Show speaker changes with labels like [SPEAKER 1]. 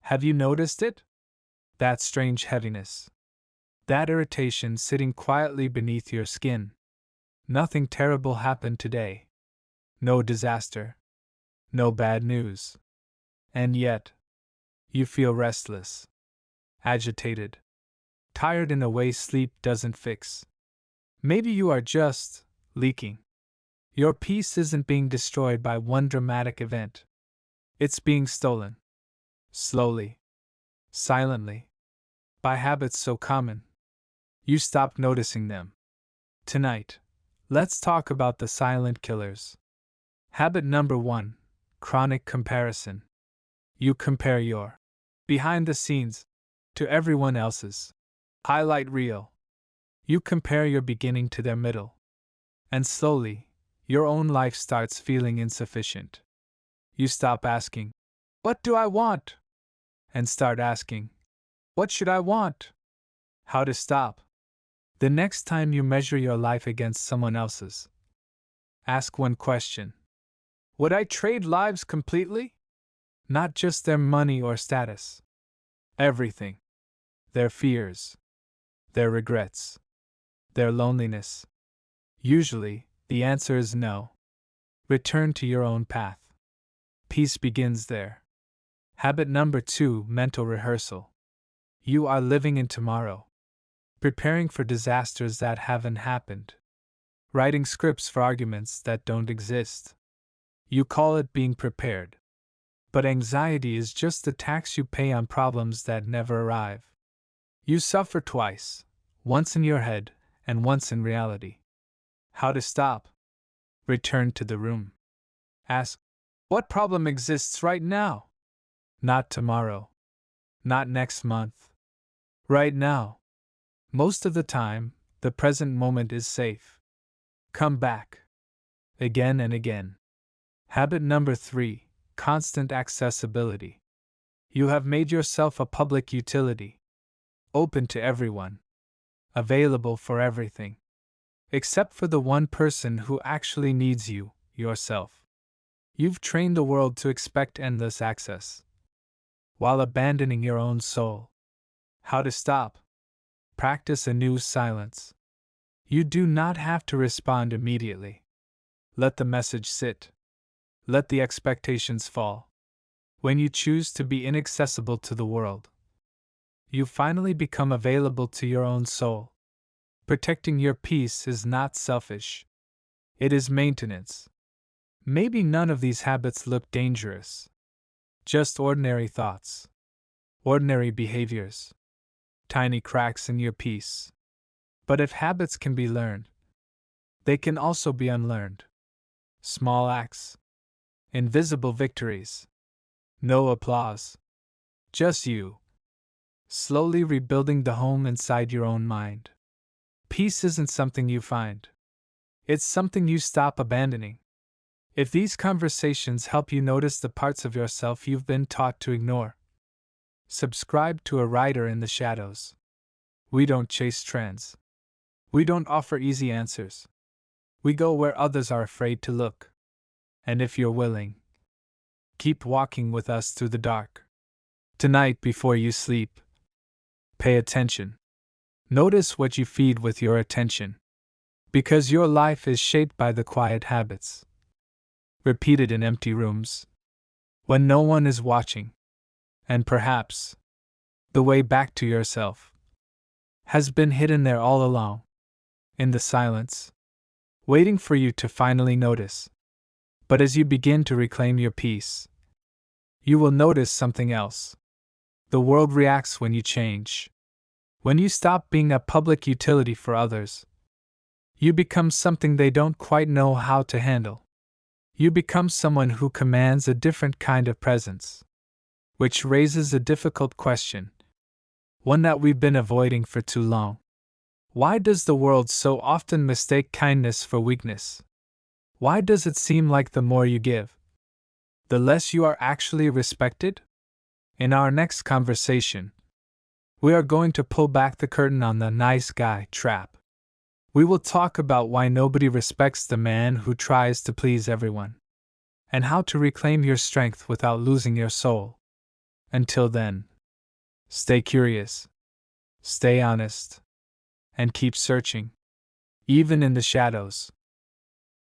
[SPEAKER 1] Have you noticed it? That strange heaviness. That irritation sitting quietly beneath your skin. Nothing terrible happened today. No disaster. No bad news. And yet, you feel restless, agitated, tired in a way sleep doesn't fix. Maybe you are just leaking. Your peace isn't being destroyed by one dramatic event. It's being stolen. Slowly. Silently. By habits so common. You stop noticing them. Tonight, let's talk about the silent killers. Habit number 1. Chronic comparison. You compare your behind the scenes to everyone else's highlight reel. You compare your beginning to their middle. And slowly, your own life starts feeling insufficient. You stop asking, "What do I want?" and start asking, "What should I want?" How to stop? The next time you measure your life against someone else's, ask one question. Would I trade lives completely? Not just their money or status. Everything. Their fears. Their regrets. Their loneliness. Usually, the answer is no. Return to your own path. Peace begins there. Habit number 2. Mental rehearsal. You are living in tomorrow. Preparing for disasters that haven't happened. Writing scripts for arguments that don't exist. You call it being prepared. But anxiety is just the tax you pay on problems that never arrive. You suffer twice, once in your head and once in reality. How to stop? Return to the room. Ask, what problem exists right now? Not tomorrow. Not next month. Right now. Most of the time, the present moment is safe. Come back. Again and again. Habit number 3. Constant accessibility. You have made yourself a public utility. Open to everyone. Available for everything. Except for the one person who actually needs you, yourself. You've trained the world to expect endless access, while abandoning your own soul. How to stop? Practice a new silence. You do not have to respond immediately. Let the message sit. Let the expectations fall. When you choose to be inaccessible to the world, you finally become available to your own soul. Protecting your peace is not selfish. It is maintenance. Maybe none of these habits look dangerous. Just ordinary thoughts. Ordinary behaviors. Tiny cracks in your peace. But if habits can be learned, they can also be unlearned. Small acts. Invisible victories. No applause. Just you. Slowly rebuilding the home inside your own mind. Peace isn't something you find. It's something you stop abandoning. If these conversations help you notice the parts of yourself you've been taught to ignore, subscribe to A Writer in the Shadows. We don't chase trends. We don't offer easy answers. We go where others are afraid to look. And if you're willing, keep walking with us through the dark. Tonight, before you sleep, pay attention. Notice what you feed with your attention. Because your life is shaped by the quiet habits. Repeated in empty rooms. When no one is watching. And perhaps, the way back to yourself has been hidden there all along. In the silence. Waiting for you to finally notice. But as you begin to reclaim your peace, you will notice something else. The world reacts when you change. When you stop being a public utility for others, you become something they don't quite know how to handle. You become someone who commands a different kind of presence. Which raises a difficult question. One that we've been avoiding for too long. Why does the world so often mistake kindness for weakness? Why does it seem like the more you give, the less you are actually respected? In our next conversation, we are going to pull back the curtain on the nice guy trap. We will talk about why nobody respects the man who tries to please everyone, and how to reclaim your strength without losing your soul. Until then, stay curious, stay honest, and keep searching, even in the shadows.